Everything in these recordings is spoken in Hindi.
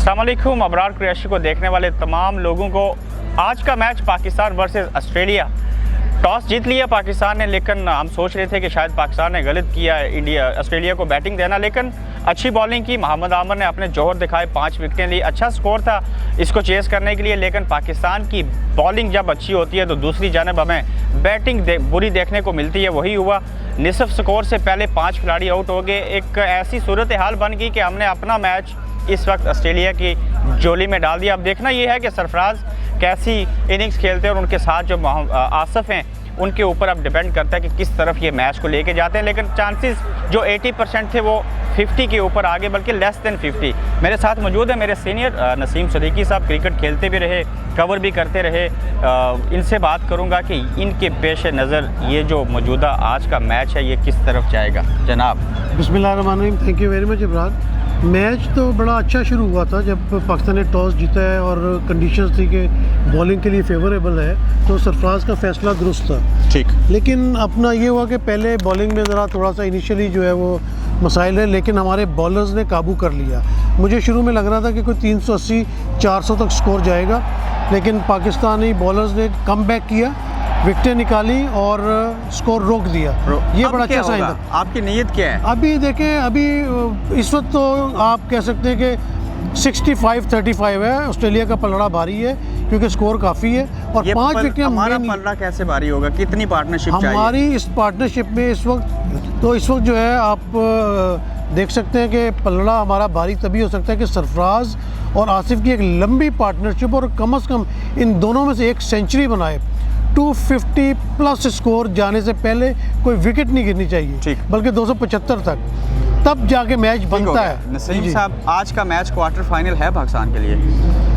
अस्सलाम वालेकुम। अबरार कुरैशी को देखने वाले तमाम लोगों को आज का match Pakistan versus Australia. Toss जीत लिया पाकिस्तान ने, लेकिन हम सोच रहे थे कि शायद पाकिस्तान ने गलत किया ऑस्ट्रेलिया को बैटिंग देना, लेकिन अच्छी बॉलिंग की। मोहम्मद आमर ने अपने जौहर दिखाए, 5 विकेटें ली। अच्छा स्कोर था इसको चेस करने के लिए, लेकिन पाकिस्तान की बॉलिंग जब अच्छी होती है तो दूसरी जानब हमें बैटिंग बुरी देखने को मिलती है। वही हुआ, निसफ स्कोर से पहले 5 खिलाड़ी आउट हो गए। एक ऐसी सूरत हाल बन गई कि हमने अपना मैच इस वक्त ऑस्ट्रेलिया की जोली में डाल दिया। अब देखना ये है कि सरफराज कैसी इनिंग्स खेलते हैं और उनके साथ जो आसिफ हैं उनके ऊपर अब डिपेंड करता है कि किस तरफ ये मैच को लेके जाते हैं। लेकिन चांसेस जो 80% थे वो 50 के ऊपर आगे, बल्कि लेस देन 50। मेरे साथ मौजूद है मेरे सीनियर नसीम सदीकी साहब, क्रिकेट खेलते भी रहे, कवर भी करते रहे। इनसे बात करूंगा कि इनके पेश नज़र ये जो मौजूदा आज का मैच है ये किस तरफ जाएगा। जनाब बिस्मिल्लाहिर्रहमानिर्रहीम। Thank you very much Imran. Match तो बड़ा अच्छा शुरू हुआ था जब पाकिस्तान ने टॉस जीता है और कंडीशंस थी कि बॉलिंग के लिए फेवरेबल है, तो सरफराज का फैसला दुरुस्त था। ठीक, लेकिन अपना ये हुआ कि पहले बॉलिंग में ज़रा थोड़ा सा इनिशियली जो है वो मसाइल है, लेकिन हमारे बॉलर्स ने काबू कर लिया। मुझे शुरू में लग रहा था कि कोई 380-400 तक स्कोर जाएगा, लेकिन पाकिस्तानी बॉलर्स ने कम बैक किया, विकेटें निकाली और स्कोर रोक दिया। ये बड़ा अच्छा साइन था। आपकी नीयत क्या है? अभी देखें, अभी इस वक्त तो आप कह सकते हैं कि 65-35 है। ऑस्ट्रेलिया का पलड़ा भारी है क्योंकि स्कोर काफ़ी है और 5 विकेट। हमारा पलड़ा कैसे भारी होगा? कितनी पार्टनरशिप चाहिए हमारी इस पार्टनरशिप में इस वक्त जो है आप देख सकते हैं कि पलड़ा हमारा भारी तभी हो सकता है कि सरफराज और आसिफ की एक लंबी पार्टनरशिप और कम से कम इन दोनों में से एक सेंचुरी बनाए। 250 प्लस स्कोर जाने से पहले कोई विकेट नहीं गिरनी चाहिए, बल्कि 275 तक, तब जाके मैच बनता है। नसीम साहब, आज का मैच क्वार्टर फाइनल है पाकिस्तान के लिए?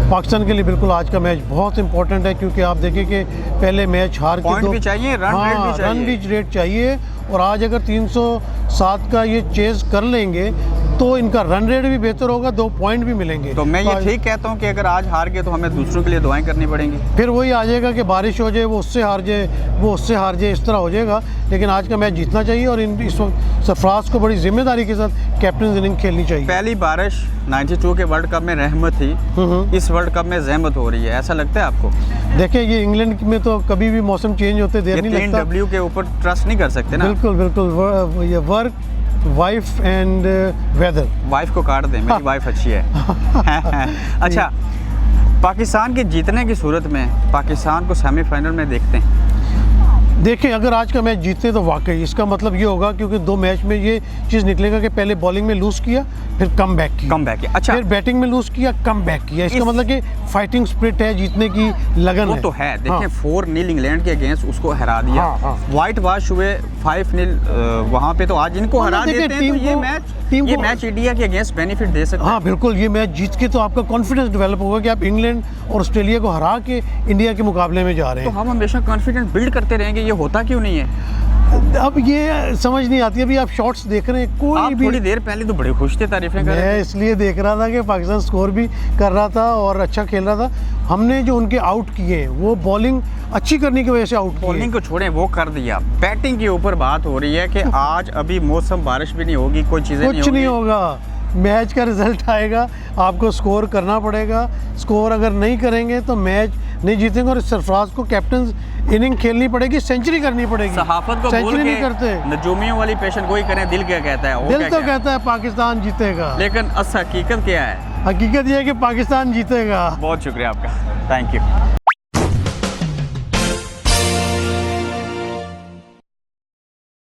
पाकिस्तान के लिए बिल्कुल आज का मैच बहुत इंपॉर्टेंट है, क्योंकि आप देखिए कि पहले मैच हार के भी चाहिए, रन रेट चाहिए, और आज अगर 307 का ये चेज कर लेंगे तो इनका रन रेट भी बेहतर होगा, 2 पॉइंट भी मिलेंगे। तो मैं ये ठीक कहता हूँ कि अगर आज हार गए तो हमें दूसरों के लिए दुआएं करनी पड़ेंगी। फिर वही आ जाएगा कि बारिश हो जाए, वो उससे हार जाए, वो उससे हार जाए, इस तरह हो जाएगा। लेकिन आज का मैच जीतना चाहिए और इस वक्त सरफराज को बड़ी जिम्मेदारी के साथ कैप्टन इनिंग खेलनी चाहिए। पहली बारिश 92 के वर्ल्ड कप में रहमत थी, इस वर्ल्ड कप में जहमत हो रही है, ऐसा लगता है आपको? देखिए, ये इंग्लैंड में तो कभी भी मौसम चेंज होते देर नहीं लगता। W के ऊपर ट्रस्ट नहीं कर सकते ना। बिल्कुल बिल्कुल, ये work, wife and weather. Wife को काट दें, मेरी वाइफ अच्छी है। अच्छा, पाकिस्तान के जीतने की सूरत में पाकिस्तान को सेमीफाइनल में देखते हैं? देखिए, अगर आज का मैच जीते तो वाकई इसका मतलब ये होगा, क्योंकि 2 मैच में ये चीज़ निकलेगा कि पहले बॉलिंग में लूज़ किया, फिर कम बैक किया। अच्छा, फिर बैटिंग में लूज़ किया, कम बैक किया। इसका मतलब कि फाइटिंग स्पिरिट है, जीतने की लगन वो है। तो है। देखिए, 4-0 इंग्लैंड के अगेंस्ट उसको हरा दिया। वाइट वॉश हुए 5-0 वहाँ पे, तो आज इनको हरा देते हैं तो ये मैच इंडिया के अगेंस्ट बेनिफिट दे सकते हैं। हाँ बिल्कुल, ये मैच जीत के तो आपका कॉन्फिडेंस डेवलप होगा कि आप इंग्लैंड और ऑस्ट्रेलिया को हरा के इंडिया के मुकाबले में जा रहे हैं। तो हम हमेशा कॉन्फिडेंस बिल्ड करते रहेंगे, ये होता क्यों नहीं है? अब ये समझ नहीं आती। अभी आप शॉट्स देख रहे हैं, कोई भी थोड़ी देर पहले तो बड़े खुश थे, तारीफें कर रहे थे। मैं इसलिए देख रहा था कि पाकिस्तान स्कोर भी कर रहा था और अच्छा खेल रहा था। हमने जो उनके आउट किए वो बॉलिंग अच्छी करने की वजह से आउट किए। बॉलिंग को छोड़ें, वो कर दिया। बैटिंग के ऊपर बात हो रही है कि आज अभी मौसम, बारिश भी नहीं होगी, कोई चीज़ें कुछ नहीं होगा। मैच का रिजल्ट आएगा, आपको स्कोर करना पड़ेगा। स्कोर अगर नहीं करेंगे तो मैच नहीं जीतेंगे और सरफराज को कैप्टन इनिंग खेलनी पड़ेगी, सेंचुरी करनी पड़ेगी। सहाफत को सेंचुरी नहीं करते, नजूमियों वाली पेशन कोई करें, दिल क्या कहता है? दिल तो कहता है पाकिस्तान जीतेगा, लेकिन हकीकत क्या है? हकीकत यह है कि पाकिस्तान जीतेगा। बहुत शुक्रिया आपका, थैंक यू।